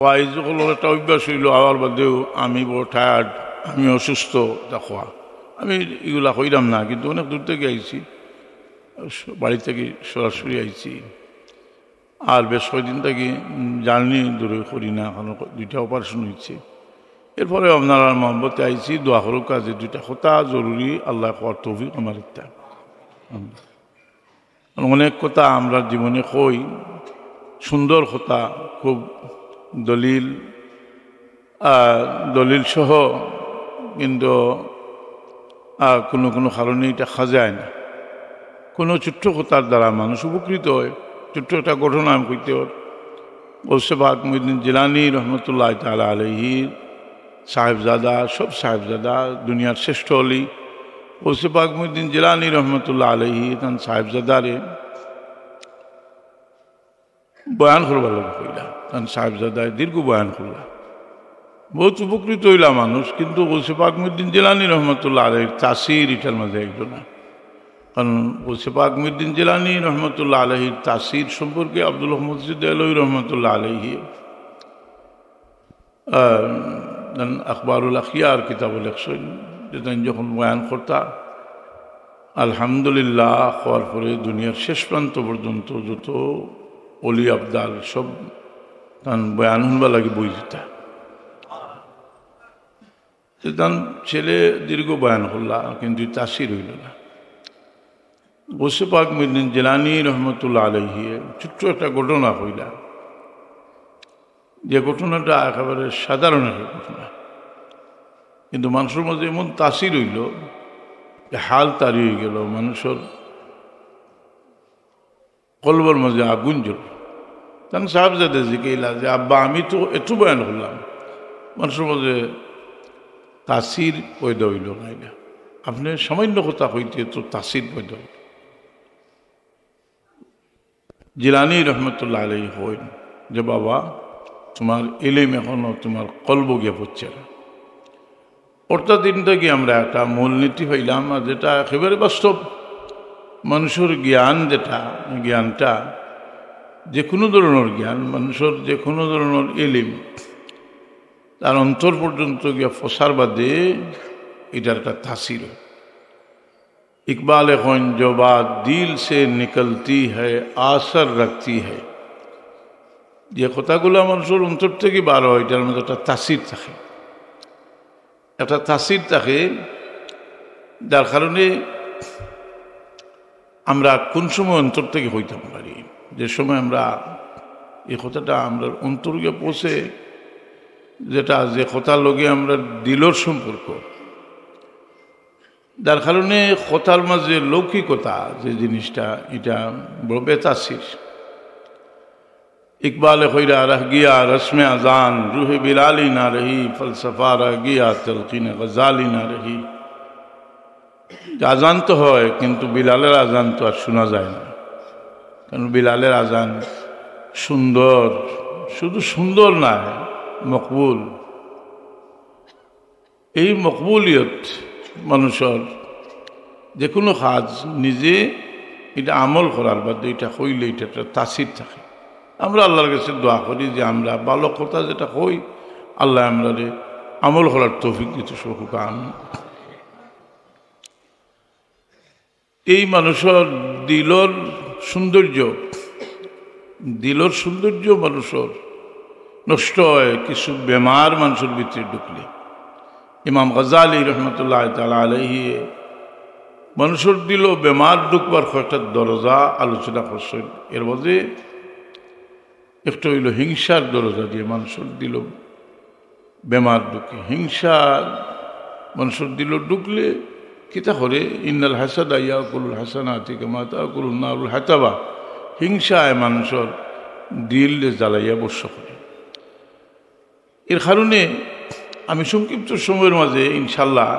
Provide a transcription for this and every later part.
ওয়াইজগুলোর একটা অভ্যাস হইল, আবার বাদেও আমি বড় টায়ার্ড, আমি অসুস্থ, দেখো আমি এগুলা হইলাম না। কিন্তু অনেক দূর থেকে আইছি, বাড়ি থেকে সরাসরি আইছি, আর বেশ কয়েকদিন থেকে জার্নি দূরে করি না, কারণ 2টা অপারেশন হয়েছে। এরপরে আপনারা মহব্বতে আইছি, দোয়া করুক কাজে 2টা কথা জরুরি, আল্লাহ করার তৌফিক আমার ইত্যা। অনেক কথা আমরা জীবনে কই, সুন্দর কথা, খুব দলিল সহ, কিন্তু কোনো কোনো কারণে এটা খাজায় না। কোনো ছোট্ট কথার দ্বারা মানুষ উপকৃত হয়। ছোট্ট একটা ঘটনা আমি কইতে বলছে পাক মুহিউদ্দিন জিলানী রহমতুল্লাহ তাআলা আলাইহির সাহেবজাদা, সব সাহেবজাদা দুনিয়ার শ্রেষ্ঠ অলি। বলছে পাক মুহিউদ্দিন জিলানী রহমতুল্লাহ আলাইহি তান সাহেবজাদারে বয়ান করবার লাগে কইলা, তান সাহেবজাদায় দীর্ঘ বয়ান করলা, বহুত উপকৃত হইলা মানুষ। কিন্তু বলছে পাক মুহিউদ্দিন জিলানী রহমতুল্লাহ আলাইহির তাসির এটার মাঝে একজন না। কারণ বলছে পাক মুহিউদ্দিন জিলানী রহমতুল্লাহ আলাইহির তাসির সম্পর্কে আব্দুল মসজিদ আলহী রহমতুল্লাহ আলাইহি আখবারুল আখিয়ার কিতাবুল লেখছেন, যেটা যখন বয়ান করতা আলহামদুলিল্লাহ হওয়ার পরে দুনিয়ার শেষ প্রান্ত পর্যন্ত যত অলি আবদাল সব তান বয়ান শুনবা লাগে বই দিতা। তান ছেলে দীর্ঘ বয়ান করলা, কিন্তু তাসির হইল না। বসে পাক মুহিউদ্দিন জিলানী রহমতুল্লাহ আলাইহি ছোট্ট একটা ঘটনা হইলা, যে ঘটনাটা একেবারে সাধারণ একটা ঘটনা, কিন্তু মানুষের মধ্যে এমন তাসির হইল যে হাল তারি হয়ে গেল, মানুষের কলবর মাঝে আগুন জ্বল। তখন সাহেবজাদে জিজ্ঞাসা যে আব্বা আমি তো একটু বয়ান করলাম, মানুষের মধ্যে তাসির পয়দা হইল না, আপনি সামান্য কথা হইতে তো তাসির পয়দা হইল। জিলানী রহমতুল্লাহ আলাইহি হইন যে বাবা তোমার ইলম এখনো তোমার কলব গিয়ে পড়ছে না। অর্থাৎ দিন থেকে আমরা একটা মূলনীতি হইলাম, আর যেটা একেবারে বাস্তব। মানুষের জ্ঞান যেটা, জ্ঞানটা যে কোনো ধরনের জ্ঞান, মানুষের যে কোনো ধরনের ইলম তার অন্তর পর্যন্ত গিয়া ফসার বাদে এটার একটা তাসির। ইকবাল এখন जो बात दिल से निकलती है आसर रखती है, যে কথাগুলো মানুষের অন্তর থেকে বার হয় এটার মধ্যে একটা তাসির থাকে, একটা তাসির থাকে, যার কারণে আমরা কোন সময় অন্তর থেকে হইতাম পারি, যে সময় আমরা এই কথাটা আমরা অন্তর গিয়ে পৌঁছে, যেটা যে কথার লগে আমরা দিলর সম্পর্ক, যার কারণে কথার মাঝে লৌকিকতা যে জিনিসটা, এটা বড় বেতাসির। इकबाल खैरा रह गया रस्म अजान, रूह बिलाली ना रही, फलसफा रह गया तलकीन गजाली ना रही। আজান তো হয়, কিন্তু বিলালের আজান তো আর শোনা যায় না, কারণ বিলালের আজান সুন্দর, শুধু সুন্দর না, মকবুল। এই মকবুলিয়ত মানুষের যে কোনো কাজ নিজে এটা আমল করার বাদে এটা হইলে এটা একটা তাসির থাকে। আমরা আল্লাহর কাছে দোয়া করি যে আমরা ভালো কথা যেটা হই, আল্লাহ আমরা আমল করার তৌফিক দিতে শুরু কাম। এই মানুষের দিলর সৌন্দর্য মানুষের নষ্ট হয় কিছু বেমার মানুষের ভিতরে ঢুকলে। ইমাম গজালি রহমতুল্লাহ তাআলা আলাইহি মানুষের দিল বেমার ঢুকবার কয়েকটা দরজা আলোচনা করছেন। এর মধ্যে একটা হইল হিংসার দরজা দিয়ে মানুষের দিল বেমার ঢুকে। হিংসা মানুষের দিল ঢুকলে কিতা করে, ইন্নাল হাসাদা ইয়াকুলুল হাসানাতি কামা তাকুলুন নারুল হাতাবা, হিংসায় মানুষের দিল জ্বালাইয়া বর্ষ করে। এর কারণে আমি সংক্ষিপ্ত সময়ের মাঝে ইনশাল্লাহ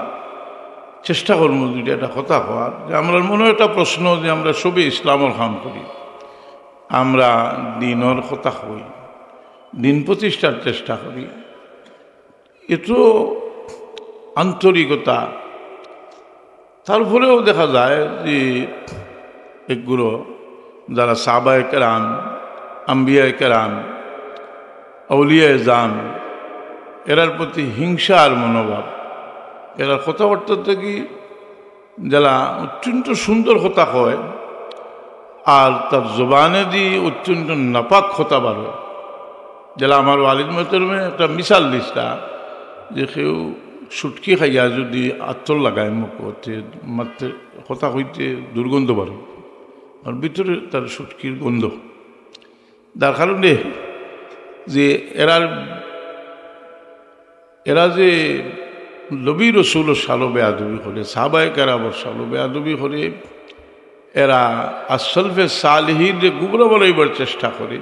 চেষ্টা করবো দুইটা একটা কথা হওয়ার, যে আমরা মনে একটা প্রশ্ন, যে আমরা সবই ইসলামের কাম করি, আমরা দিনের কথা হই, দিন প্রতিষ্ঠার চেষ্টা করি, এত আন্তরিকতা, তারপরেও দেখা যায় যে এগুলো যারা সাহাবায়ে কেরাম, আম্বিয়ায়ে কেরাম, আউলিয়া জান এরার প্রতি হিংসা আর মনোভাব, এরা কথাবার্তা থেকে যারা অত্যন্ত সুন্দর কথা হয় আর তার জবানে দিয়ে অত্যন্ত নাপাক কথা বার হয়। যারা আমার ওয়ালিদ মোহতরমে একটা মিসাল দিস্তা যে কেউ সুটকি খাইয়া যদি আত্মর লাগায় মুখ হতে মাত্র কথা হইতে দুর্গন্ধ বাড়ে, আর ভিতরে তার সুটকির গন্ধ। তার কারণে যে এরা যে নবী রসুল সালো বেয়াদবি করে, সাহাবায়ে কেরামের সালো বেয়াদবি করে, এরা আসলফে সালেহীন গুমরা বানাইবার চেষ্টা করে।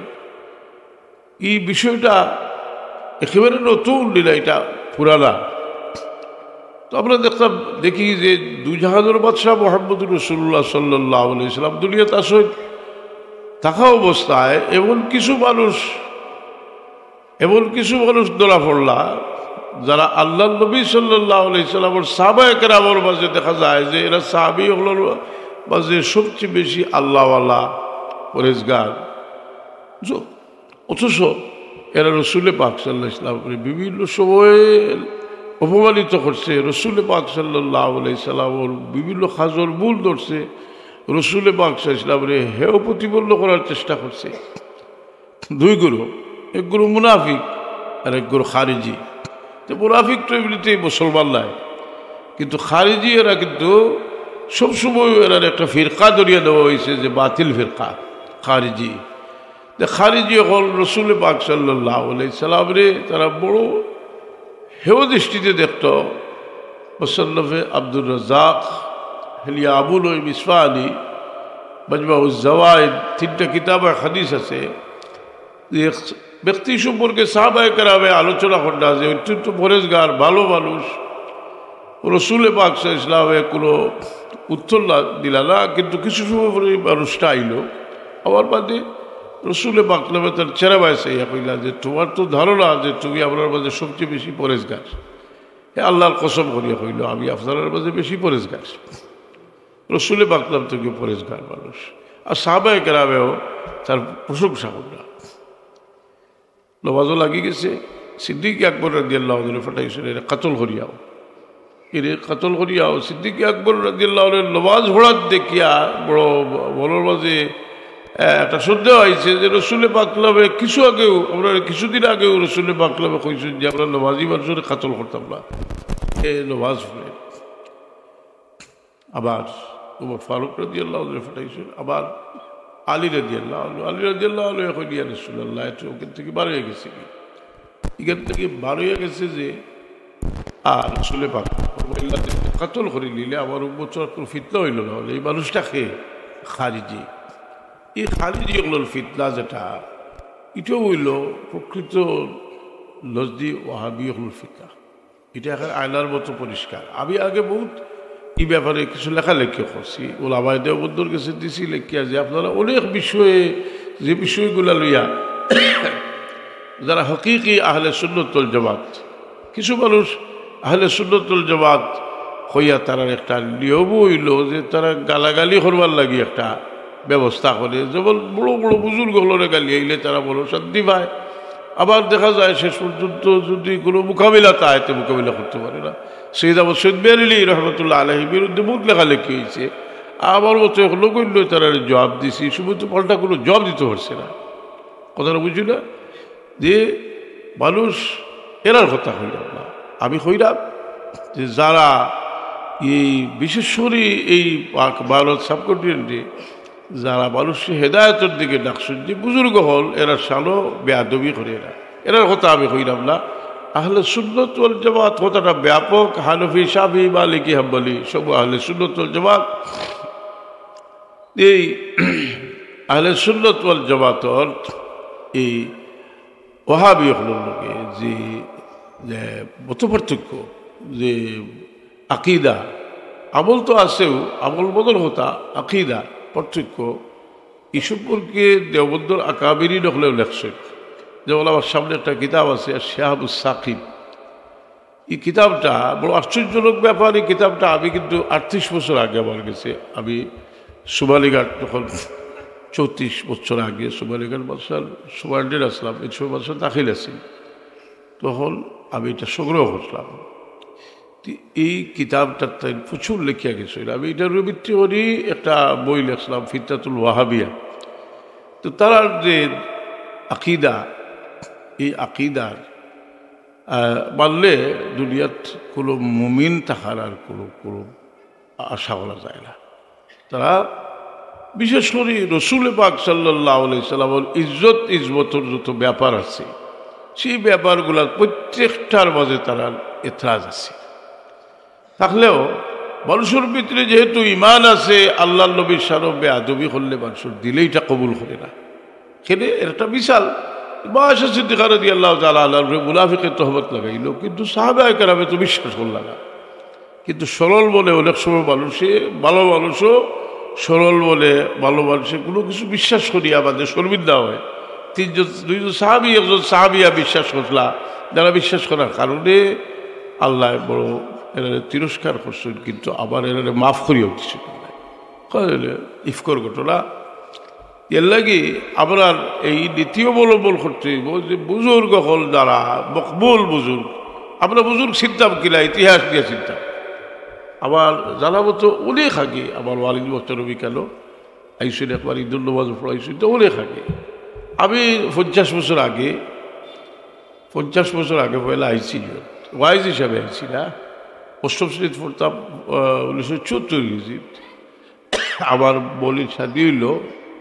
এই বিষয়টা একেবারে নতুন লীলা, এটা পুরানা। তো আমরা দেখি যে দুজাহানের বাদশাহ মুহাম্মদুর রাসূলুল্লাহ সাল্লাল্লাহু আলাইহি সাল্লাম দুনিয়াতে আসেন, থাকা অবস্থায় এমন কিছু মানুষ ধরা পড়লা যারা আল্লাহ নবী সাল্লাল্লাহু আলাইহি সাল্লামের সাহাবায়ে কেরামের মাঝে দেখা যায় যে এরা সাহাবী হলোর মাঝে সবচেয়ে বেশি আল্লাহওয়ালা পরেজগার, অথচ এরা রসুল পাক সাল্লাল্লাহু আলাইহি সাল্লামের বিভিন্ন সময়ে অপমানিত করছে। রসুল পাক সাল্লাল্লাহু আলাইহি সাল্লামের বিভিন্ন খাজর ভুল ধরছে, রসুল পাক সাল্লাল্লাহু আলাইহি সাল্লামের হেয় প্রতিপন্ন করার চেষ্টা করছে। দুই গুরু, এক গুরু মুনাফিক আর এক গুরু খারিজি। তো মুনাফিক তো এমনিতে মুসলমান নাই, কিন্তু খারিজি এরা কিন্তু সবসময় এরার একটা ফিরকা ধরিয়ে দেওয়া হয়েছে যে বাতিল ফিরকা খারিজি। খারিজি হল রসুল পাক সাল্লাল্লাহু আলাইহি সাল্লামরে তারা বড় হেয় দৃষ্টিতে দেখত। মুসান্নফে আব্দুর রাজ্জাক, হিলিয়া আবুল ইসফাহানি, মাজমাউজ জাওয়ায়েদ, তিনটা কিতাবে হাদিস আছে। ব্যক্তি সম্পর্কে সাহাবায়ে কেরামে আলোচনা করা যে অত্যন্ত পরেজগার ভালো মানুষ, রসুল পাক সাল্লাল্লাহু আলাইহি সাল্লামে কোনো উত্তর দিলা না, কিন্তু কিছু সময় পরে মানুষটা আইল। আমার বাদে রসুল পাক নামে তার চেরা বয়সে কইলা যে তোমার তো ধারণা যে তুমি আপনার মাঝে সবচেয়ে বেশি পরেজগার। আল্লাহর কসম করিয়া কইল আমি আপনার মাঝে বেশি পরেজগার। রসুল পাক নাম থেকে পরেজগার মানুষ, আর সাহাবায়ে কেরামেও তার প্রশংসা করল। নমাজও লাগি গেছে। সিদ্দিক আকবর রাদিয়াল্লাহু আনহু ফাটাইছেন এরা কাতল করিয়াও, কাতল করিয়াও সিদ্দিক আকবর রাদিয়াল্লাহু আনহু নমাজ পড়ার দেখিয়া বড় বড়র মাঝে একটা সন্দেহ হয়েছে যে রসুল পাক নামে কিছুদিন আগেও রসুল পাক নামে কইছেন যে আমরা নমাজি মানুষের কাতল করতাম না, নমাজ পড়ে। আবার ওমর ফারুক রাদিয়াল্লাহু আনহু ফাটাইছেন, আবার আলী রাদিয়াল্লাহু আনহু কই ইয়া রাসূলুল্লাহ ওখান থেকে বার হয়ে গেছে, যে আর রসুল পাক কাতল করে নিলে আমার উম্মতের কোনো ফিতনা হইল না। হলে এই মানুষটাকে খারিজি, এই খারিজি হল ফিতনা, যেটা এটাও হইল প্রকৃত নজদি ওয়াহাবি হল ফিতনা। এটা এখন আয়নার মতো পরিষ্কার। আমি আগে বহুত এই ব্যাপারে কিছু লেখালেখি করছি, ওলামায়ে দেওবন্দের কাছে দিছি লেখিয়া যে আপনারা অনেক বিষয়ে যে বিষয়গুলা লইয়া যারা হকিকি আহলে সুন্নাত ওয়াল জামাত, কিছু মানুষ আহলে সুন্নাত ওয়াল জামাত হইয়া তারা একটা নিয়ম হইল যে তারা গালাগালি করবার লাগি একটা ব্যবস্থা করে। যেমন বড় বড় বুজুর্গ হলরে গালি আইলে তারা বড় শান্তি পায়, আবার দেখা যায় শেষ পর্যন্ত যদি কোনো মোকাবিলা তাইতে মোকাবিলা করতে পারে না। সৈয়দ আবু সৈয়দ বেরেলি রহমতুল্লাহ আলাইহির বিরুদ্ধে বহুত লেখালেখি হয়েছে, আমার মতো এখনো করলে তারা জবাব দিছি, সময় তো পাল্টা কোনো জবাব দিতে পারছে না। কথাটা বুঝি না যে মানুষ এরার কথা হইলাম না, আমি হইলাম যে যারা এই বিশেষ করে এই ভারত সাবকন্টিনেন্টে যারা মানুষের হেদায়তের দিকে ডাকছেন, যে বুজুর্গ হল এরা সালো বেয়াদবি করে এরার কথা আমি হইলাম না। আহলে সুন্নাত ওয়াল জামাত কথাটা ব্যাপক, হানফি শাফি মালিকি হাম্বলি সব আহলে সুন্নাত ওয়াল জামাত। এই আহলে সুন্নাত ওয়াল জামাতর এই ওয়াহাবি হলের লোকে যে মত পার্থক্য, যে আকিদা আমল তো আছেও, আমল বদল হতা আকিদা পার্থক্য, এই সম্পর্কে দেওবন্দর আকাবিরি নকলেও লেখছে। যেমন আমার সামনে একটা কিতাব আছে শিহাবুস সাকিব, এই কিতাবটা বড় আশ্চর্যজনক ব্যাপার। এই কিতাবটা আমি কিন্তু 38 বছর আগে আমার গেছে, আমি সুমালিঘাট যখন 34 বছর আগে সুবারিকার বাদশার সুবার্ডের আসলাম এই সময় বাদশাহ দাখিল আছেন, তখন আমি এটা সংগ্রহ করলাম। এই কিতাবটার তাই প্রচুর লেখিয়া গেছিল। আমি এটার ভিত্তি করি একটা বই লিখলাম ফিতরাতুল ওয়াহাবিয়া। তো তার যে আকিদা, এই আকিদার মানলে দুনিয়াত কোনো মুমিন থাকার আর কোনো আশা করা যায় না। তারা বিশেষ করে রসুল পাক সাল্লাল্লাহু আলাইহি সাল্লামের ইজ্জত ইজমতের যত ব্যাপার আছে সেই ব্যাপারগুলোর প্রত্যেকটার মাঝে তারা এতরাজ আছে। থাকলেও মানুষের ভিতরে যেহেতু ইমান আছে, আল্লাহ নবীর শানো বেআদবি করলে মানুষের দিলেইটা কবুল করে না। সেখানে একটা বিশাল আয়েশা সিদ্দিকা রাদিয়াল্লাহু তাআলা আনহা মুনাফিকের তহমত লাগাইল, কিন্তু সাহাবায়ে কেরামে তো বিশ্বাস করল না। কিন্তু সরল বলে অনেক সময় মানুষে ভালো মানুষও সরল বলে ভালো মানুষে কোনো কিছু বিশ্বাস করি আমাদের শর্মিন্দা হয়। দুইজন সাহাবি একজন সাহাবিয়া বিশ্বাস করলা, যারা বিশ্বাস করার কারণে আল্লাহ বড় এরা তিরস্কার করছেন, কিন্তু আবার এরা মাফ করিও দিচ্ছেন। ইফকর ঘটনা এর লাগে আমরা এই নীতি অবলম্বন করতে হইব যে বুজুর্গ হল যারা মকবুল বুজুর্গ, আমরা বুজুর্গ চিন্তাম কিনা ইতিহাস দিয়ে চিন্তাম। আবার জানাবো তো অনেক আগে আমার ওয়ালিদ বক্তরবি কেন আইসুন একবার ঈদুল নমাজ পড়াইছুন তো অনেক আগে। আমি 50 বছর আগে পয়লা আইসি ওয়াইজ হিসাবে আইসি না, অষ্টম শ্রেণীতে পড়তাম 1974 ইংরেজিত। আমার বলির শাদি হইল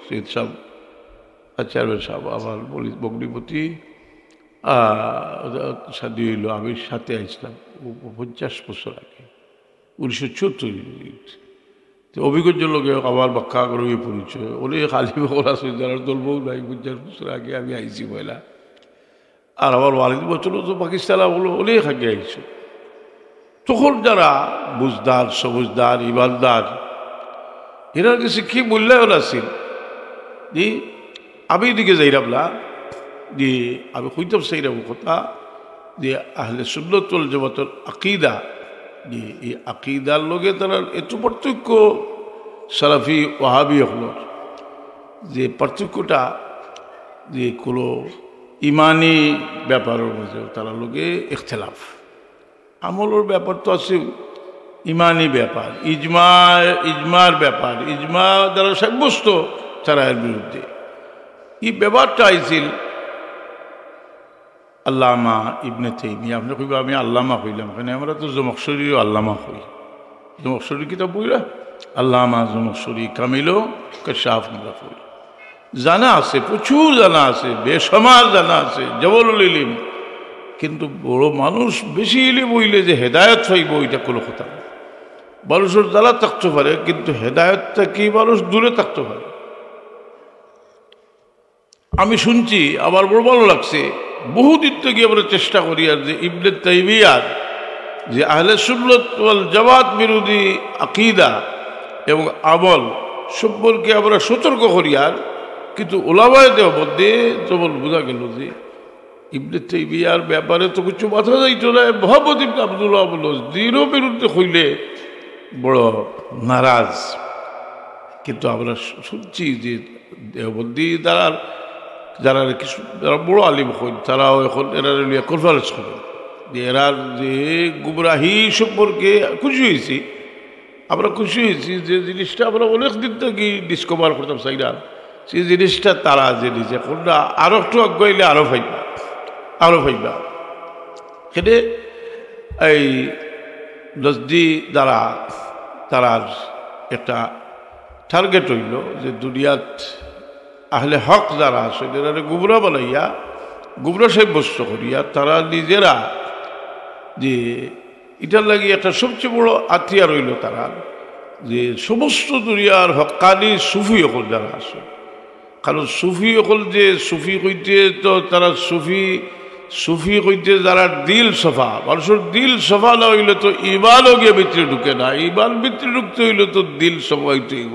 সৈয়দ সাহেব চেয়ারম্যান সাহেব, আমার বলি বগ্নিপতি শাদি হইল, আমি সাথে আইসলাম 50 বছর আগে 1974। তো অভিজ্ঞ লোকে আমার ব্যাখ্যা করে পরিচয় অনেক খালি বকর আছে যারা দলবউ নাই। 50 বছর আগে আমি আইসি পয়লা, আর আমার ওয়ালিদ বছর তো পাকিস্তান বলো অনেক আগে আইসি। তখন যারা বুঝদার সবুজদার ইমানদার এনার কাছে কি মূল্যায়ন আছিল যে আমি এদিকে যাইরাম না, যে আমি কইতাম সেইরকম কথা যে আহলে সুন্নাত ওয়াল জামাতের আকিদা, যে এই আকিদার লগে তারা এত পার্থক্য সালাফি ওয়াহাবি হলোর, যে পার্থক্যটা যে কোনো ইমানি ব্যাপারের মধ্যে তারা লগে ইখতিলাফ, আমলের ব্যাপার তো আছে ইমানি ব্যাপার, ইজমার ব্যাপার, ইজমা যারা সাব্যস্ত তারা এর বিরুদ্ধে। এই ব্যাপারটা আইছিল আল্লামা ইবনে তাইমিয়া। আপনি কইবা আমি আল্লামা কইলাম, এখানে আমরা তো জমকশরীও আল্লামা কই। জমকশরী কিতাব বইরা আল্লামা জমকশরী কামিলো কাশাফ নিরাফুল জানা আছে, প্রচুর জানা আছে, বেসমার জানা আছে, জবরুল ইলম। কিন্তু বড় মানুষ বেশি ইলিম হইলে যে হেদায়ত পাইব এটা কোনো কথা না। মানুষের দ্বারা থাকতে পারে, কিন্তু হেদায়তটা কি মানুষ দূরে থাকতে পারে। আমি শুনছি, আমার বড় ভালো লাগছে, বহুদিন থেকে আমরা চেষ্টা করি আর যে ইবনে তাইমিয়ার যে আহলে সুন্নাত ওয়াল জামাত বিরোধী আকিদা এবং আমল সম্পর্কে আমরা সতর্ক করি, আর কিন্তু ওলামায়ে দেওবন্দে যেমন বোঝা গেল যে ইবনে তাইমিয়ার ব্যাপারে তো কিছু মাথা যাইতো না। মুহাম্মদ ইবনে আব্দুল্লাহ নজদীরও বিরুদ্ধে হইলে বড় নারাজ। কিন্তু আমরা শুনছি যে দেওবন্দি যারা কিছু যারা বড় আলিম হইন তারাও এখন এরা কনফারেন্স করেন যে এরা যে গুমরাহি সম্পর্কে খুশি হয়েছি। আমরা খুশি হয়েছি যে জিনিসটা আমরা অনেক দিন থেকে ডিসকভার করতাম চাই না, সেই জিনিসটা তারা যে নিজে কোনটা আরো একটু আগাইলে আরো ভাইবা। সেটা এই নজদি দ্বারা তারার একটা টার্গেট হইল যে দুনিয়াত আহলে হক যারা আছে এরা গুমরা বানাইয়া গুমরা সাব্যস্ত করিয়া তারা নিজেরা যে এটার লাগি একটা সবচেয়ে বড় আত্মীয়া রইল তারা যে সমস্ত দুনিয়ার হক্কানি সুফি অকল যারা আছে। কারণ সুফি অকল যে সুফি কইতে তো তারা সুফি কইতে যারা দিল সফা, মানুষের দিল সফা না হইলে তো ইমানও গিয়ে ভিতরে ঢুকে না। ইমান ভিতরে ঢুকতে হইলে তো দিল সফা হইতে হইব,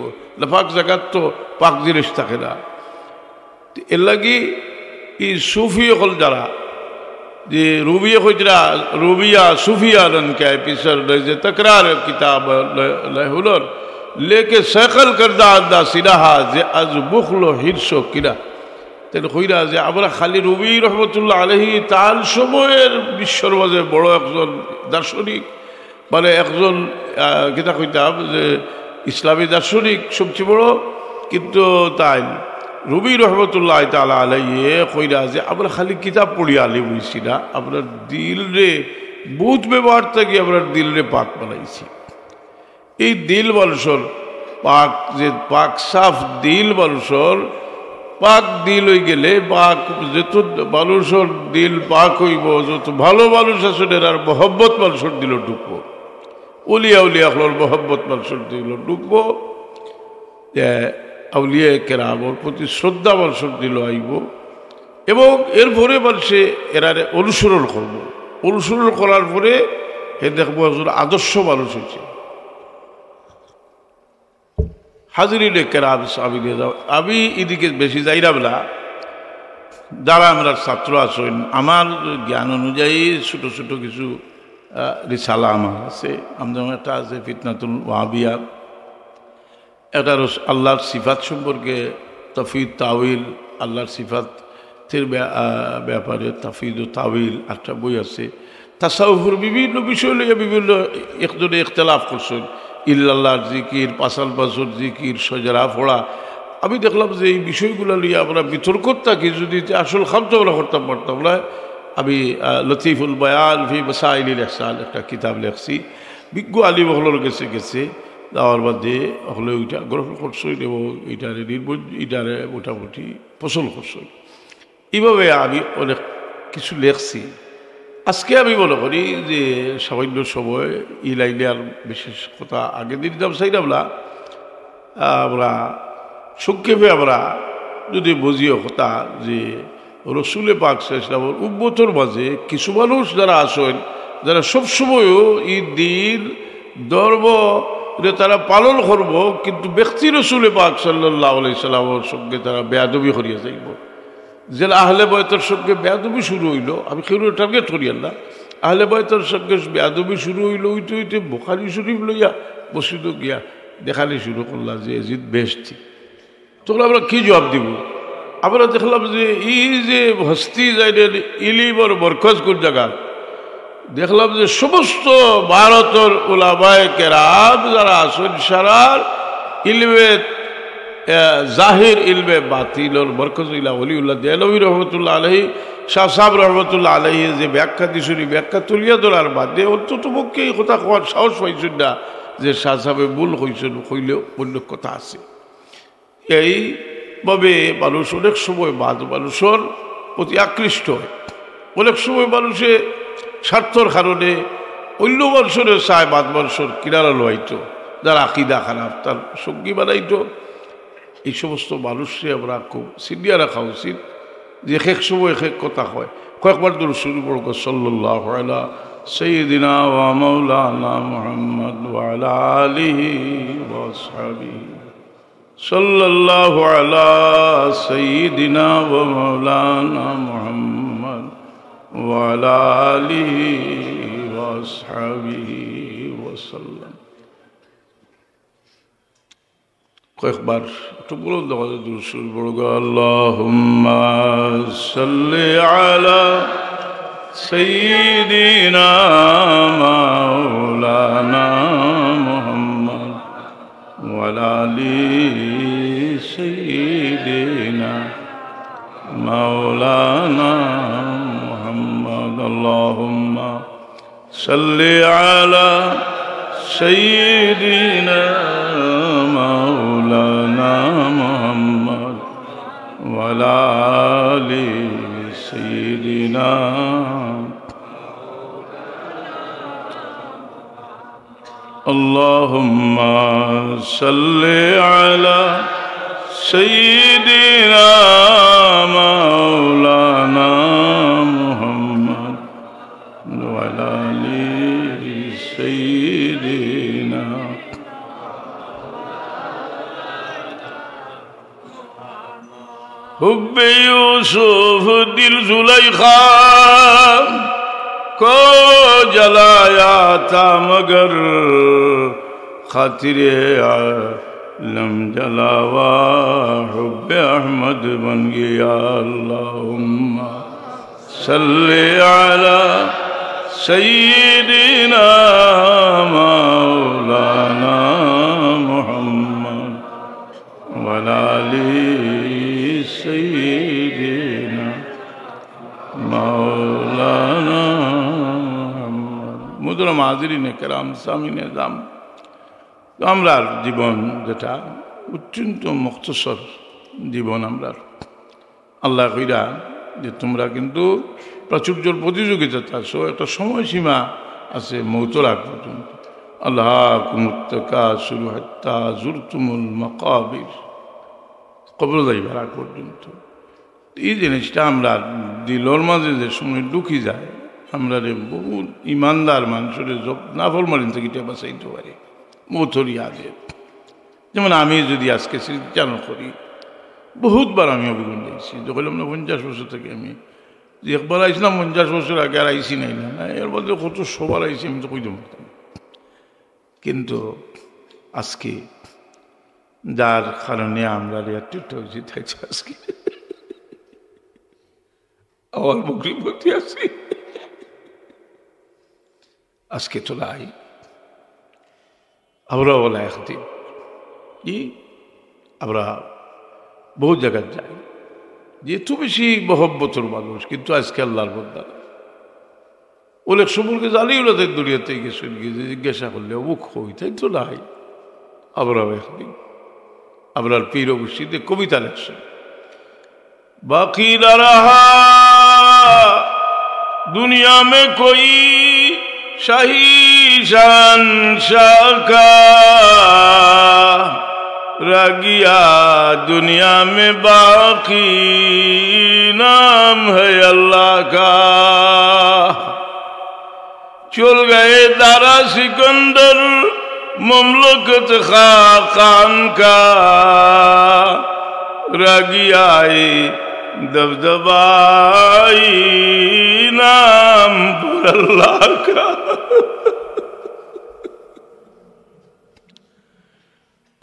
পাক জায়গার তো পাক জিনিস থাকে না। এর লাগি এই সুফি অকল যারা যে রুবিয়া কইতরা রুবিয়া সুফিয়া রনকে পিছর যে তকরার কিতাব হলোর लेके सकल करदा आदा सिराहा जे आज बुखलो हिरसो किरा তাহলে কইরা যে আমরা খালি রুবি রহমতুল্লাহ আলাইহি তার সময়ের বিশ্বর মাঝে বড় একজন দার্শনিক মানে একজন কিতা কইতাম যে ইসলামী দার্শনিক সবচেয়ে বড় কিন্তু তাই রুবি রহমতুল্লাহ তাআলা আলাইহি কইরা যে আমরা খালি কিতাব পড়ি আলি হইছি না আপনার দিল রে বহুত ব্যবহার থেকে আমরা দিল রে পাক বানাইছি এই দিল মানুষের পাক যে পাক সাফ দিল মানুষের পাক দিল হয়ে গেলে পাক যত মানুষের দিল পাক হইব যত ভালো মানুষ আসলে আর মহব্বত মানুষের দিল ঢুকবো উলিয়া উলিয়া হলোর মহব্বত মানুষের দিল ঢুকবো আউলিয়া কেরামর প্রতি শ্রদ্ধা মানুষের দিল আইব এবং এরপরে মানুষে এরা অনুসরণ করব অনুসরণ করার পরে এ দেখবো একজন আদর্শ মানুষ হয়েছে হাজিরিনে কেরাম আমি নিয়ে যাও আমি এদিকে বেশি যাইরাম না যারা আমরা ছাত্র আছেন আমার জ্ঞান অনুযায়ী ছোটো ছোটো কিছু রিসালা আমার আছে আমাদের একটা আছে ফিতনাতুল ওয়াহাবিয়া একটা আল্লাহর সিফাত সম্পর্কে তাফিদ তাউইল আল্লাহর সিফাতের ব্যাপারে তাফিদ ও তাউইল একটা বই আছে তাসাউফের বিভিন্ন বিষয় নিয়ে বিভিন্ন একজনে ইখতিলাফ করছেন ইল্লাল্লাহর জিকির পাসাল পাসর জিকির সজরা ফোড়া আমি দেখলাম যে এই বিষয়গুলো নিয়ে আমরা বিতর্ক থাকি যদি আসল খামতো আমরা করতাম পারতাম না আমি লতিফুল বয়ান ফি মাসাইলিল ইহসান একটা কিতাব লেখছি বিজ্ঞ আলিম হলোর গেছে যাওয়ার বাদে হলে ওইটা গ্রহণ করছই এবং এইটারে এইটারে মোটামুটি পছন্দ করছই এইভাবে আমি অনেক কিছু লেখছি আজকে আমি মনে করি যে সামান্য সময় এই লাইনে আর বিশেষ কথা আগে দিন দাম চাইলাম না আমরা সংক্ষেপে আমরা যদি বুঝিও কথা যে রসুলে পাক ইসলামের উম্মতের মাঝে কিছু মানুষ যারা আসেন যারা সবসময়ও এই দিন ধর্ম তারা পালন করব কিন্তু ব্যক্তি রসুলে পাক সাল্লাল্লাহু আলাইহি সাল্লামের সঙ্গে তারা বেয়াদবি করিয়া যাইব যে আহলে বয়তের সঙ্গে বেয়াদবি শুরু হইল আমি কেউ টার্গেট করি না আহলে বয়তের সঙ্গে বেয়াদবি শুরু হইল ওইতে ওইতে বুখারী শরীফ লইয়া মসজিদ গিয়া দেখানি শুরু করলাম যে এজিদ বেহেশতি তখন আমরা কি জবাব দিব আমরা দেখলাম যে এই যে হস্তি যাইলেন ইলিমর বরকজ কোন জায়গা দেখলাম যে সমস্ত ভারতের উলামায়ে কেরাম যারা আছেন সারার ইলমে জাহির ইলমে বাতিলর বরকতুল্লাহ ওলিউল্লাহ দেহলভী রহমতুল্লাহ আলাইহি শাহ সাহেব রহমতুল্লাহ আলাইহি যে ব্যাখ্যা দিছুনি ব্যাখ্যা তুলিয়া ধরার বাদে অন্তত পক্ষে এই কথা কোয়ার সাহস পাইছেন না যে শাহ সাহেবে ভুল হইছেন হইলেও অন্য কথা আছে এইভাবে মানুষ অনেক সময় বাদ মানুষের প্রতি আকৃষ্ট হয় অনেক সময় মানুষে স্বার্থর কারণে অন্য মানুষের চায় বাদ মানুষের কিনারা লইতো যারা আকিদা খারাপ তার সঙ্গী বানাইতো এই সমস্ত মানুষকে আমরা খুব সিনিয়া রাখা উচিত যে এক সময় এক কথা হয় কয়েকবার ধরে শুরু করবো সাল্লাল্লাহু আলা সাইয়্যিদিনা ওয়া মাওলানা মুহাম্মদ ওয়া আলা আলিহি ওয়া আসহাবিহি সাল্লাল্লাহু আলা সাইয়্যিদিনা ওয়া মাওলানা মুহাম্মদ ওয়া আলা আলিহি ওয়া আসহাবিহি ওয়া সাল্লাম কয়েকবার একটু বলুন আমাদের দুরূদ পড়ো আল্লাহুম্মা সাল্লি আলা সাইয়্যিদিনা মাওলানা মুহাম্মদ ওয়া আলা আলি সাইয়্যিদিনা মাওলানা মুহাম্মদ আল্লাহুম্মা সাল্লি আলা সাইয়্যিদিনা مولانا محمد وعلى آل سيدنا اللهم صل على سيدنا مولانا محمد وعلى آل سيدنا حب یوسف دل زلیخا کو جلایا تھا مگر खातिरे आलम जलावा हुब्बे अहमद बन गया अल्लाहुम्मा सल्ले अला सय्यिदिना मौलाना मुहम्मद वला आलि सय्यिदिना मौलाना मुहतरम हाज़िरीन किराम सामीने जाम আমরার জীবন যেটা অত্যন্ত মুখতসর জীবন আমরার আল্লাহ কইরা যে তোমরা কিন্তু প্রাচুর্যর প্রতিযোগিতা আছো একটা সময়সীমা আছে মৌতের আগ পর্যন্ত আল্লাহ কুমুত্তাকাসুর হাত্তা জুরতুমুল মাকাবির কবর যাইবার আগ পর্যন্ত এই জিনিসটা আমরা দিলর মাঝে যে সময় ঢুকি যায় আমরা বহু ইমানদার মানুষের নাফরমানি থেকে এটা বাঁচাইতে পারি মৌতর ইয়াদের যেমন আমি যদি আজকে স্মৃতিচারণ করি বহুতবার আমি অভিজ্ঞতা দিয়েছি যখন আমরা 50 বছর থেকে আমি যে একবার আইসলাম 50 বছর আগে আর আইসি নাই না এর মধ্যে কত সবার আইসি আমি তো কইতে পারতাম কিন্তু আজকে যার কারণে আমরা রিয়াক্টিভটা উচিত হয়েছে আজকে আমার মুখের প্রতি আছি আজকে চলে আই আমরা বলা একদিন কি আমরা বহু জায়গায় যাই যেহেতু বেশি মহব্বতর মানুষ কিন্তু আজকে আল্লাহর বন্দা অনেক সম্পর্কে জানি ওরা তাই দুনিয়াতে গেছে জিজ্ঞাসা করলে অমুক হই তাই তো নাই আমরাও একদিন আমরার পীর অবশ্যই কবিতা লেখছেন বাকি না রহা দুনিয়া মে কোই शाही शहंशाह का रह गया दुनिया में बाकी नाम है अल्लाह का चल गए दारा सिकंदर ममलकत खाकान का रह गया दबदबाई नाम पर अल्लाह का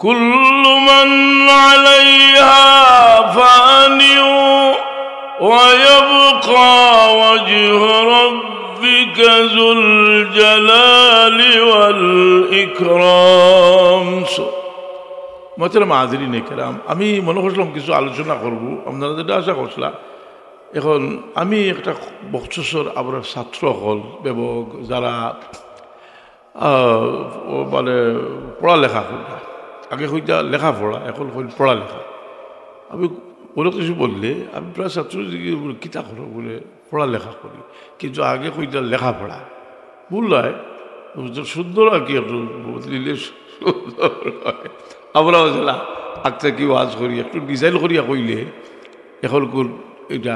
कुल्लु मन अलैहा फानिउ व यबका वजहु रब्बिका जुल जलाली वल इकराम। মোহতারাম হাজিরিনে কেরাম আমি মনে করছিলাম কিছু আলোচনা করব আপনারা যেটা আশা করছিলাম এখন আমি একটা বক্তসর আমরা ছাত্র হল এবং যারা মানে পড়ালেখা করা আগে হইতা লেখাপড়া এখন হইল পড়ালেখা আমি কোনো কিছু বললে আমি প্রায় ছাত্র কিতা করো বলে পড়ালেখা করি কিন্তু আগে হইতা লেখাপড়া ভুল নয় সুন্দর আর কি একটু বদলিলে সুন্দর হয় আমরাও যারা আচ্ছা কি ওয়াজ করি একটু ডিজাইন করিয়া কইলে এখন কোন এটা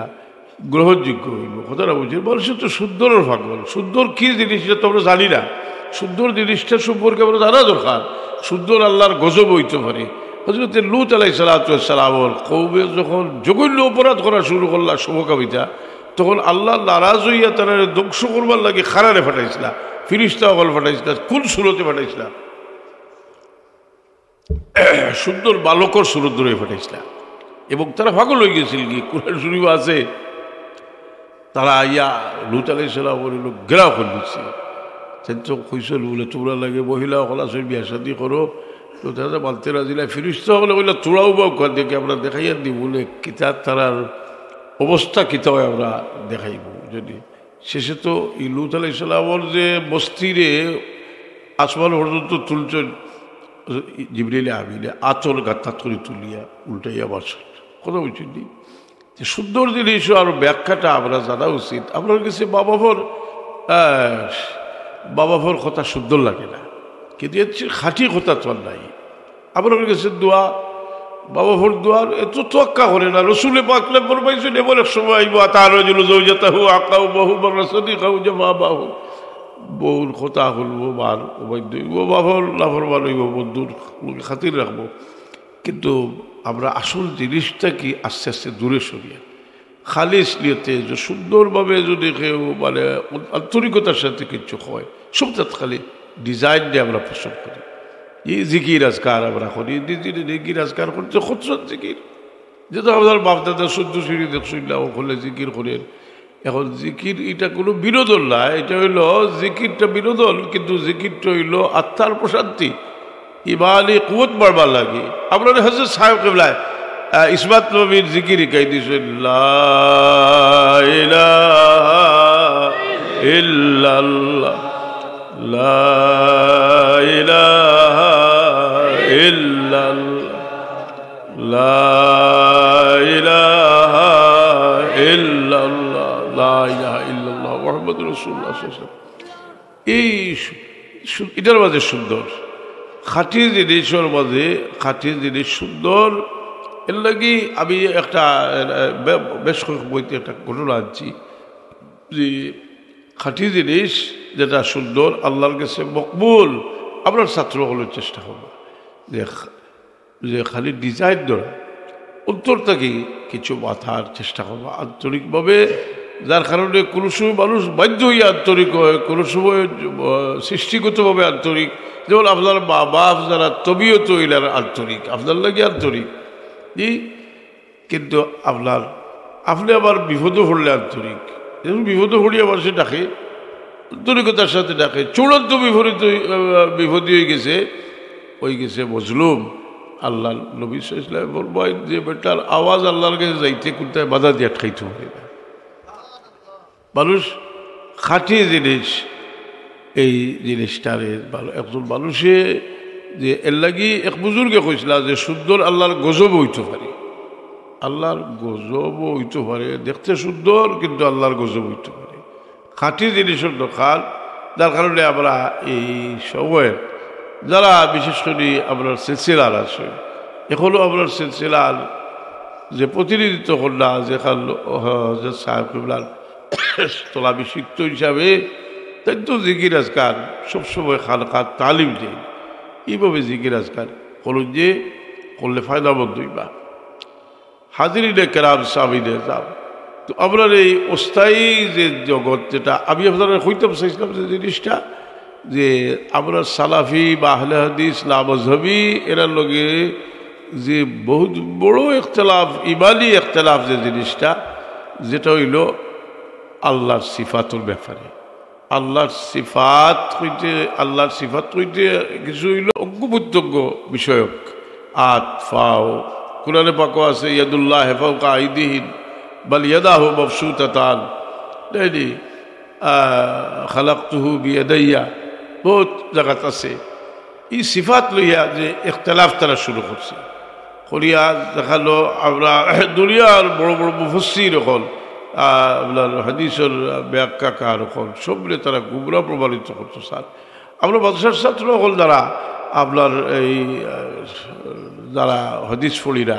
গ্রহণযোগ্য হইব কথাটা বুঝি মানুষের তো সুন্দরের পাগল সুন্দর কী জিনিস এটা তো আমরা জানি না সুন্দর জিনিসটা সম্পর্কে আমরা জানা দরকার সুন্দর আল্লাহর গজব হইতে পারে হযরত লূত আলাইহিস সালামের কওমে যখন জঘন্য অপরাধ করা শুরু করলা শুভকামিতা তখন আল্লাহ নারাজ হইয়া তারা ধ্বংস করবার লাগে খারারে ফাটাইছিল ফিরিস্তা সকল ফাটাইছিল কোন সুরতে ফাটাইছিল সুন্দর বালকর সুরত ধরে ফাটাইছিল এবং তারা পাগল হয়ে গেছিল কি কোরআন শরীফ আছে তারা আইয়া লূত আলাইহিস সালামের ঘেরাও করে দিচ্ছে তো কইছিল বলে তোমরা লাগে মহিলা হলাশয় বিয়া শাদী করো তো তারা বলতে রাজিলা ফিরিস্তা হলে বললে তোরাও বা দেখে আমরা দেখাইয়া দিই বলে কিতাব তারার অবস্থা কিতাব আমরা দেখাইব যদি শেষে তো এই লূত আলাইহিস সালামের যে বস্তিরে আসমান পর্যন্ত তুলছ জিবরিলে আমিলে আচল গাত্তা করে তুলিয়া উল্টাইয়া বসত কথা বলছি যে সুন্দর জিনিস আর ব্যাখ্যাটা আমরা জানা উচিত আপনার কাছে বাবাভর কথা সুন্দর লাগে না কিন্তু এর খাঁটি কথা তো নাই আপনার কাছে দোয়া বাবাভর দোয়ার এত তোয়াক্কা করে না রসুলে পাকলে ফরমাইছেন এমন এক সময় আইব তার জৌজাতাহু আকাউ বাহু বা রাসদিকাহু জামাবাহু বউর কথা হলবো বার ও বাবার লাভরবান হইব বন্ধুর খাতির রাখবো কিন্তু আমরা আসল জিনিসটা কি আস্তে আস্তে দূরে সরিয়ে খালিস নিয়তে যে সুন্দরভাবে যদি কেউ মানে আন্তরিকতার সাথে কিছু হয় সবটা খালি ডিজাইন দিয়ে আমরা পছন্দ করি এই জিকির আজকার আমরা করি, জিকির আজকার করছে খুচরত জিকির, যেটা আমাদের বাপদাদা শুদ্ধ সিঁড়ি দেখছিলাম ওখানে জিকির করেন। এখন জিকির এটা কোনো বিনোদন না, এটা হইল জিকিরটা বিনোদন, কিন্তু জিকিরটা হইল আত্মার প্রশান্তি, ইমানি কুওয়াত বাড়বার লাগে। আপনার হযরত সাহেব কিবলায় ইসমাত নবীর জিকির শিখাই দিয়েছেন, লা ইলাহা ইল্লাল্লাহ, লা ইলাহা ইল্লাল্লাহ, লা ইলাহা ইল্লাল্লাহ, লা ইলাহা ইল্লাল্লাহ মুহাম্মাদুর রাসূলুল্লাহ সাল্লাল্লাহু আলাইহি ওয়াসাল্লাম। এই এটার মাঝে সুন্দর খাঁটি জিনিসের মাঝে, খাঁটি জিনিস সুন্দর। এর লাগি আমি একটা বেশ কয়েক বইতে একটা ঘটনা আনছি যে খাঁটি জিনিস যেটা সুন্দর আল্লাহর কাছে মকবুল, আপনার ছাত্র হলের চেষ্টা করবো যে খালি ডিজাইন ধরা অন্তর থেকে কিছু মাথার চেষ্টা করবো আন্তরিকভাবে, যার কারণে কোনো সময় মানুষ বাধ্য হইয়া আন্তরিক হয়, কোনো সময় সৃষ্টিগতভাবে আন্তরিক। যেমন আপনার মা বাপ যারা তবিয়ত হইলার আন্তরিক, আপনার লাগে আন্তরিক, কিন্তু আপনি আবার বিপদও পড়লে আন্তরিক, যেমন বিপদও পড়িয়ে আবার সে ডাকে আন্তরিকতার সাথে ডাকে। চূড়ান্ত বিপদী হয়ে গেছে মজলুম। আল্লাহ নবী সাল্লাল্লাহু আলাইহি ওয়াসাল্লাম বলবেন যে বেটার আওয়াজ আল্লাহর কাছে যাইতে কোথায় বাধা দিয়ে আটকাইতে হবে না। মানুষ খাঁটি জিনিস, এই জিনিসটারে ভালো একজন মানুষে যে এর লাগি এক বুজুর্গে কইছিল যে সুন্দর আল্লাহর গজব হইতে পারে, আল্লাহর গজব হইতে পারে, দেখতে সুন্দর কিন্তু আল্লাহর গজব হইতে পারে। খাঁটি জিনিসের দোকান, যার কারণে আমরা এই সময়ের যারা বিশেষ করে আপনার সিলসিলার আছে, এখনও আপনার সিলসিলার যে প্রতিনিধিত্ব করলা যেখান সাহেব কিবলার স্থলাভিষিক্ত হিসাবে তাই তো জিকির আজকার সবসময় খালকার তালিম দেয়। এইভাবে জিকির আজকার করুন যে করলে ফায়দাবন্ধ হইবা। হাজিরিনে কেরাম সামিনে যাব। তো আপনার এই অস্থায়ী যে জগৎ, যেটা আমি আপনারা হইতে চাইছিলাম যে জিনিসটা, যে আমরা সালাফি বা আহলে হাদিস লামজহবি এরার লগে যে বহুত বড় ইখতলাফ, ইমানি ইখতলাফ যে জিনিসটা, যেটা হইল আল্লাহর সিফাতের ব্যাপারে। আল্লাহর সিফাত হইতে কিছু হইল অজ্ঞ প্রত্যজ্ঞ বিষয়ক, আত ফাও। কুরআনে পাকও আছে ইয়াদুল্লাহ ফাওকা আইদিহিম বাল ইয়াদাহু মাবসুতাতান, তাইনি খালাকতুহু বিয়াদাইয়া, বহুত জায়গাত আছে। এই সিফাত লইয়া যে ইখতলাফ তারা শুরু করছে করিয়া দেখালো। আমরা দুনিয়ার বড় বড় মুফাসসির হল, আপনার হাদিসের ব্যাখ্যাকার হল, সবরে তারা গুমরা প্রমাণিত করতো। স্যার আমরা মাদ্রাসার ছাত্র হল যারা আপনার এই যারা হাদিস ফড়িরা,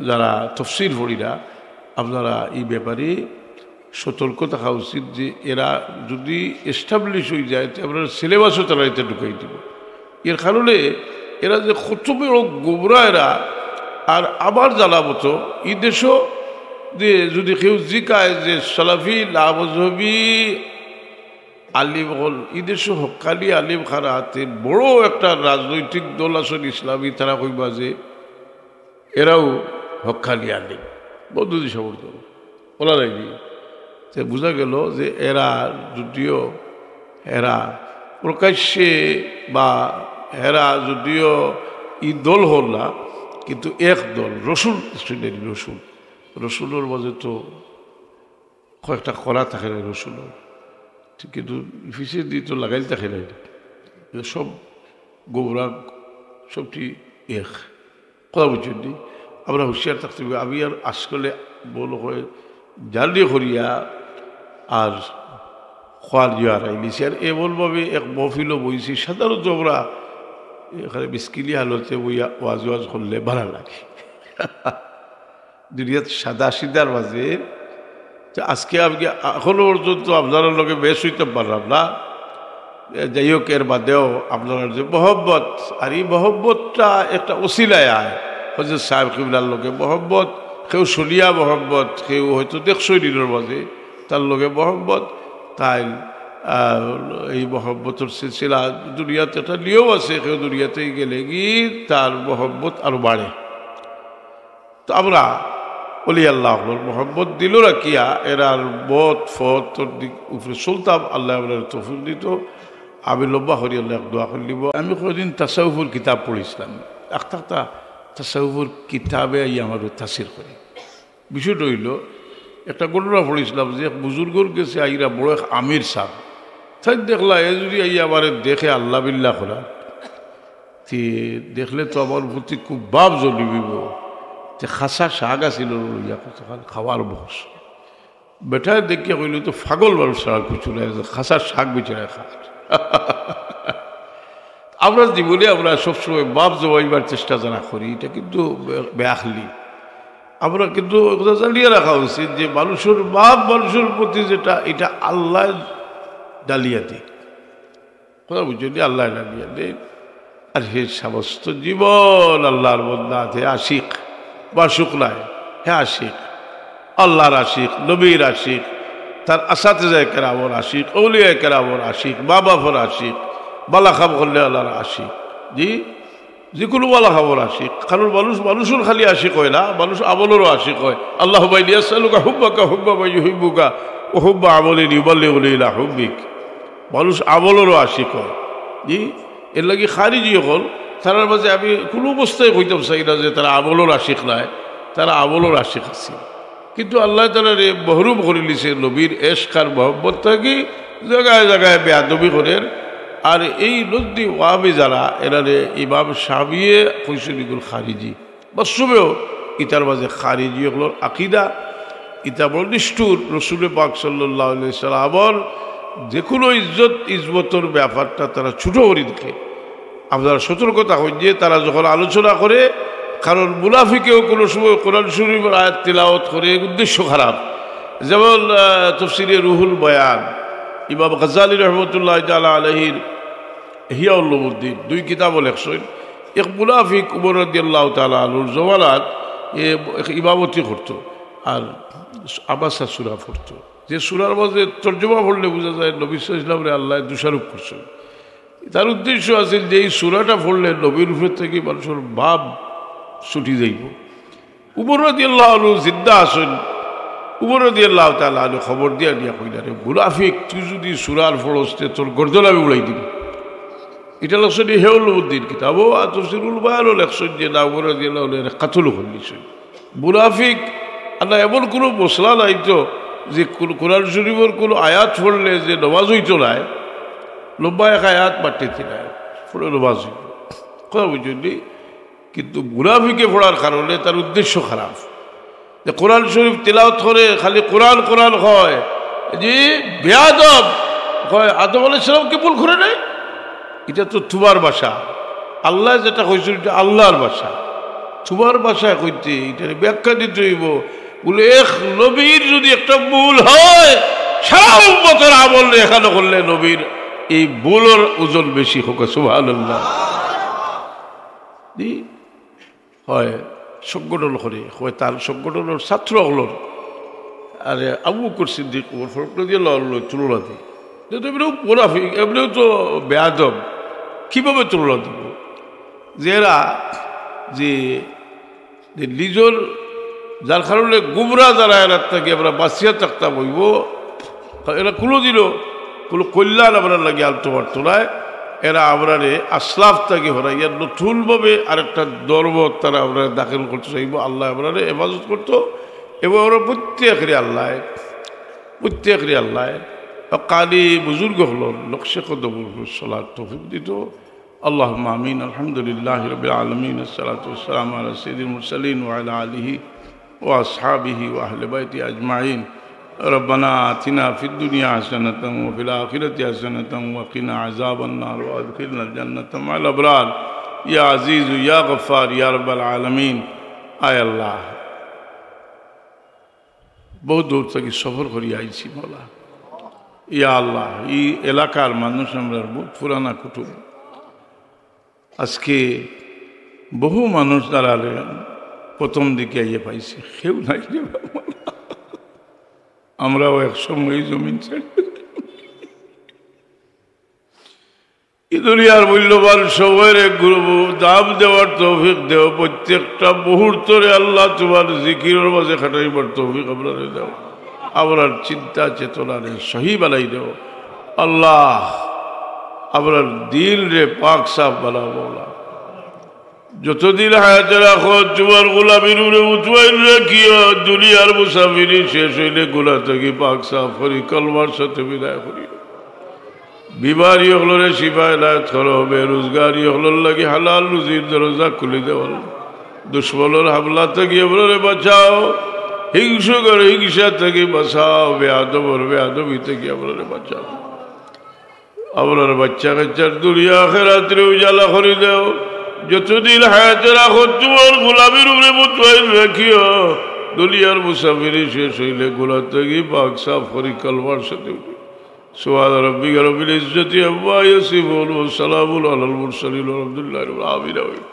যারা তফসির ফড়িরা, আপনারা এই ব্যাপারে সতর্ক থাকা উচিত যে এরা যদি এস্টাবলিশ হয়ে যায় তো আপনার সিলেবাসও তারা এতে ঢুকাই দিব। এর কারণে এরা যে কত বড় গোবরা এরা। আর আবার জানা মতো এই দেশও যে যদি কেউ জিকায় যে সালাফি লামজহবি আলিম হল, এই দেশও হকালি আলিম খারা হাতে বড় একটা রাজনৈতিক দল আসন ইসলামী, তারা কইবা যে এরাও হকালি আলিম বন্ধুদের সমর্থন বলা যায়নি। সে বোঝা গেল যে এরা যদিও এরা প্রকাশ্যে বা এরা যদিও ই দল হল না, কিন্তু এক দল রসুল শ্রেণীর রসুলের মাঝে তো কয়েকটা কলা থাকে না রসুলের, ঠিক, কিন্তু ফিসে দিয়ে তো লাগাই থাকে না। সব গোবরা সবটি এক কথা বুঝছেন নি। আমরা হুঁশিয়ার থাকতে হবে। আমি আর আসলে বল হয়ে জানি করিয়া আর খোয়ার যাওয়ার আইলিছি আর এমনভাবে এক মহফিলও বইছি। সাধারণত আমরা এখানে মিসকিলি হালতে বইয়া ওয়াজ করলে ভালো লাগে। দুনিয়ার সাদা সিদার মাঝে আজকে আমি এখনো পর্যন্ত আপনার লোকে বেশ হইতে পারলাম না। যাই হোক, এর বাদেও আপনার যে মহব্বত, আর এই মহব্বতটা একটা ওসিলায় আয়। হযরত সাহেব কিবলার লোকে মহব্বত, কেউ শুনিয়া মহব্বত, কেউ হয়তো 100 দিনের মাঝে তার লোকে মহব্বত। তাই এই মহব্বতের সিলসিলা দুনিয়াতে একটা নিয়ম আছে, কেউ দুনিয়াতে গেলে গিয়ে তার মহব্বত আরো বাড়ে। তো আমরা অলি আল্লাহর মহব্বত দিল রাখিয়া এরার বদ ফতর দিক উপরে চলতাম। আল্লাহ আমাদের তৌফিক দিত। আমি লম্বা হরি আল্লাহ দোয়া করে নিব। আমি কদিন তাসাউফুর কিতাব পড়েছিলাম, একটা তাসাউফুর কিতাবে আমার তাসির করে। বিষয়টা হইল, একটা ঘটনা পড়েছিলাম যে বুজুর্গর গেছে আইরা বড় এক আমির সাহ, তাই দেখলা এ যদি আবার দেখে আল্লাহ বিল্লাহ করা, তে দেখলে তো আমার প্রতি খুব বাপ জ্বলিবিব। যে খাসা শাক আছিল খাওয়ার বস বেটায় দেখিয়া কইল তো ফাগল মানুষ শাক চলে খাসার শাক বিচারে খায়। আমরা জীবনে আমরা সবসময় বাপ জবাইবার চেষ্টা যারা করি, এটা কিন্তু বেআখলি। আমরা কিন্তু জানিয়ে রাখা উচিত যে মানুষের বাপ মানুষের প্রতি যেটা, এটা আল্লাহ ডালিয়া দিক, কথা বুঝলি, আল্লাহ ডালিয়া দিক। আর হে সমস্ত জীবন আল্লাহর বন্দা আছে, আশিক বা শুক্লায়, হ্যাঁ আশিক, আল্লাহর আশিক, নবীর আশিক, তার আসাতেজায়ে কেরামের আশিক, আউলিয়ায়ে কেরামের আশিক, মা বাবার আশিক, বালা খাব করলে আল্লাহর আশিক, জি যিকোনো বালা খাবর আশিক। কারণ মানুষের খালি আশিক হয় না, মানুষ আমলেরও আশিক হয়। আল্লাহ ইয়াসআলুকা হুব্বাকা হুব্বা মান ইউহিব্বুকা ওয়া হুব্বা আমালিন ইউবাল্লিগুনি ইলা হুব্বিক। মানুষ আমলেরও আশিক হয়, জি। এর লাগি খারিজি হল তার মাঝে আমি কোনো অবস্থায় কইতাম চাই না যে তারা আমলের আশিক নাই, তারা আমলের আশিক আছে। কিন্তু আল্লাহ তাআলা মহরুম করে লিছে নবীর এশক আর মহব্বত থাকি জায়গায় জায়গায় বেয়াদবি করেন। আর এই নদী ওয়াবি যারা এরারে ইমাম শাফিঈ কইছেন এগুলো খারিজি, বাস্তবেও ইতার মাঝে খারিজি হল আকিদা, ইতা বড় নিষ্ঠুর। রসুল পাক সাল্লাল্লাহু আলাইহি সাল্লামর যে কোনো ইজ্জতর ব্যাপারটা তারা ছোটো করে দেখে। আপনারা সতর্কতা হন যে তারা যখন আলোচনা করে, কারণ মুনাফিকেও কোনো সময় কোরআন শরীফের আয়াত তিলাওয়াত করে উদ্দেশ্য খারাপ। যেমন তাফসীরে রুহুল বয়ান, ইমাম গাজ্জালী রহমতুল্লাহ তাআলা আলাইহির ইহয়া উলুমুদ্দিন 2 কিতাবও লেখছেন। এক মুনাফিক উমর রাদিয়াল্লাহু তাআলা আনহুর জমানাত ইমামতি করতো আর আবাসা সূরা পড়তো, যে সূরার মধ্যে তর্জমা পড়লে বোঝা যায় নবী সাল্লাল্লাহু আলাইহি ওয়াসাল্লাম আল্লাহ দোষারোপ করছেন। তার উদ্দেশ্য আছে যে এই সূরাটা পড়লে নবীর উপর থেকে মানুষের ভাব ছুটি যাইব। উমর রাদিয়াল্লাহু আনহু জিদ্দা আছেন। উমর রাদিয়াল্লাহু তাআলা আনহু খবর দিয়া কইলা, রে মুনাফিক, তুই যদি সূরার পড়তে তোর গর্দন আমি উড়াই দিব। এটা লেখছেন ইহয়া উলুমুদ্দিন কিতাব। আর তাফসীরুল বয়ানও লেখছেন যে না, উমর রাদিয়াল্লাহু আনহু কাতল করলেছেন। মুনাফিক আল্লাহ এমন কোনো মশলা নাই তো যে কোরআন শরীফের কোনো আয়াত পড়লে যে নমাজ হইতো নাই, লম্বা এক আয়াত বাড়তে নাই পড়ে নমাজ হইত, কথা বুঝলি। কিন্তু মুনাফিকে পড়ার কারণে তার উদ্দেশ্য খারাপ। যে কোরআন শরীফ তিলাওয়াত করে খালি কোরআন কোরআন হয়, যে বেয়াদব হয়, আদম আলাইহিস সালামকে ভুল করে নাই, এটা তো তোমার ভাষা। আল্লাহ যেটা কইছে এটা আল্লাহর ভাষা, তোমার ভাষায় কইতে এটা ব্যাখ্যা দিতে হইব। বলে এক নবীর যদি একটা ভুল হয়, সারা উম্মতের আমল এখানে করলে নবীর এই ভুলের ওজন বেশি হোক। সুবহানাল্লাহ। হয় সংগঠন করে, হয় তার সংগঠনের ছাত্র হলর। আরে আবু বকর সিদ্দিক তুলনা দিই, এমনিও মুনাফিক, এমনিও তো বেয়াদব, কীভাবে তুলনা দেব? যে এরা যে নিজের যার কারণে গুমরা যারা এরা থেকে আমরা বাঁচিয়া থাকতাম হইব, এরা কোনোদিনও কোনো কল্যাণ আমরা লাগে আলতো পারতো না। এরা আমরা আসলাফ থেকে হরাইয়া নতুনভাবে আরেকটা ধর্ম তারা আমরা দাখিল করতে চাইব। আল্লাহ আমরা হেফাজত করতো এবং আমরা প্রত্যেকেরই আল্লাহ কালি বুজুর্গ হল নকশে কদমুল সালাত তৌফিক দিত। আল্লাহুম্মা আমিন। আলহামদুলিল্লাহি রাব্বিল আলামিন, আসসালাতু ওয়াসসালামু আলা সাইয়্যিদিল মুরসালিন ওয়া আলা আলিহি ওয়া আসহাবিহি ওয়া আহলি বাইতি আজমাইন। ربنا آتنا في الدنيا حسنة وفي الآخرة حسنة وقنا عذاب النار وأدخلنا الجنة مع الأبرار يا عزيز يا غفار يا رب العالمين। আয় আল্লাহ, বহু দূর থেকে সফর করি আইছি বলা, ইয়া আল্লাহ, এই এলাকার মানুষ আমরা বহুত পুরানা কুটুম। আজকে বহু মানুষ দাঁড়ালে প্রথম দিকে আইয়ে পাইছি, কেউ নাই রে বাবা। আমরাও একসময় জমিন ছেড়ে দুনিয়ার মূল্যবান সময়ের দাম দেওয়ার তৌফিক দেও, প্রত্যেকটা মুহূর্তরে আল্লাহ তোমার জিকিরের মাঝে খাটাইবার তৌফিক আপনারে দাও, আপনার চিন্তা চেতনারে সহি বানাই দেও আল্লাহ, আপনার দিল রে পাক সাফ বানাও মওলা। যতদিন হায়াতে রাখো তোমার গোলামির উপরে মুতমাইন রাখিও, দুনিয়ার মুসাফিরি শেষ হইলে গুনাহ থেকে পাক সাফ করি, কলমার সাথে বিদায় করি। বিমারি হলরে শিফা এনায়েত করো, বেরোজগারি হলর লাগে হালাল রুজির দরজা খুলে দেওয়াল, দুশ্মনের হামলা থেকে আপনারে বাঁচাও, হিংসুকের হিংসা থেকে বাঁচাও, বেয়াদবর বেয়াদবি থেকে আপনারে বাঁচাও। আপনার বাচ্চা কাচ্চার দুনিয়া আখিরাতের উজালা করে দেও। যতদিন হায়াতে রাখো তোমার গোলামির উপরে মুতমাইন রাখিও, দুনিয়ার মুসাফিরি শেষ হইলে গুনাহ থেকে পাক সাফ করি, কলমার সাথে সুবহান রাব্বিকা রব্বিল ইজ্জাতি আম্মা ইয়াসিফুন ওয়া সালামুন আলাল মুরসালিন ওয়া আলহামদুলিল্লাহি রাব্বিল আলামিন।